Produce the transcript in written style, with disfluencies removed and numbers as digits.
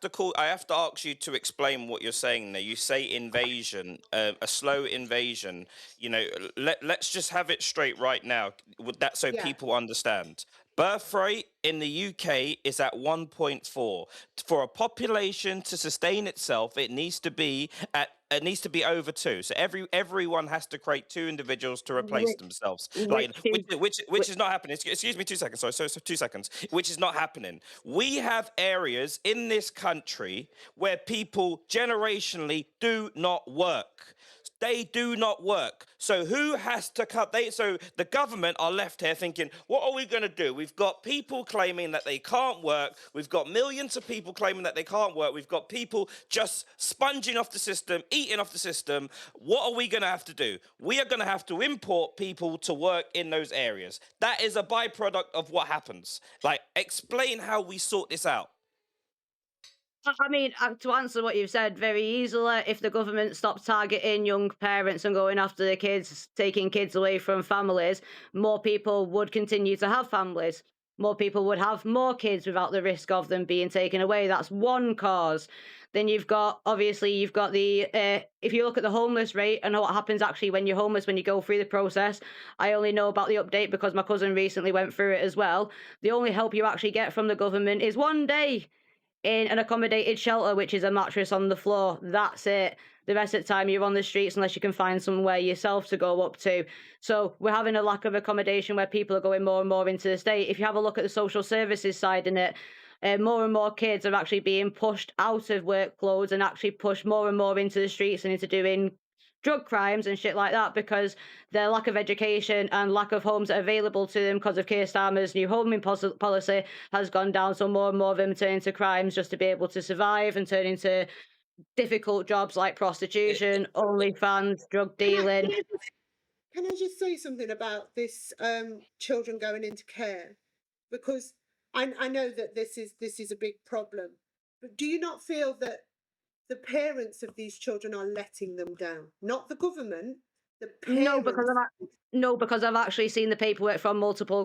to call. I have to ask you to explain what you're saying there. You say invasion, a slow invasion. Let's just have it straight right now, with that, so Yeah. people understand. Birth rate in the UK is at 1.4. For a population to sustain itself, it needs to be over two. So everyone has to create two individuals to replace Which, themselves. Like, which is, which is not happening. Excuse me, 2 seconds. Sorry, so 2 seconds. Which is not happening. We have areas in this country where people generationally do not work. They do not work. So who has to cut? So the government are left here thinking, what are we going to do? We've got people claiming that they can't work. We've got millions of people claiming that they can't work. We've got people just sponging off the system, eating off the system. What are we going to have to do? We are going to have to import people to work in those areas. That is a byproduct of what happens. Like, explain how we sort this out. I mean, to answer what you've said very easily, if the government stopped targeting young parents and going after the kids, taking kids away from families, more people would continue to have families. More people would have more kids without the risk of them being taken away. That's one cause. Then you've got if you look at the homeless rate and what happens actually when you're homeless, when you go through the process, I only know about the update because my cousin recently went through it as well. The only help you actually get from the government is one day in an accommodated shelter, which is a mattress on the floor. That's it. The rest of the time, you're on the streets unless you can find somewhere yourself to go up to. So we're having a lack of accommodation where people are going more and more into the state. If you have a look at the social services side in it, more and more kids are actually being pushed out of workloads and actually pushed more and more into the streets and into doing drug crimes and shit like that because their lack of education and lack of homes available to them because of Keir Starmer's new homing policy has gone down. So more and more of them turn into crimes just to be able to survive and turn into difficult jobs like prostitution, OnlyFans, drug Can I dealing. can I just can I just say something about this children going into care? Because I know that this is a big problem. But do you not feel that the parents of these children are letting them down? Not the government, the No, because parents. no, because I've actually seen the paperwork from multiple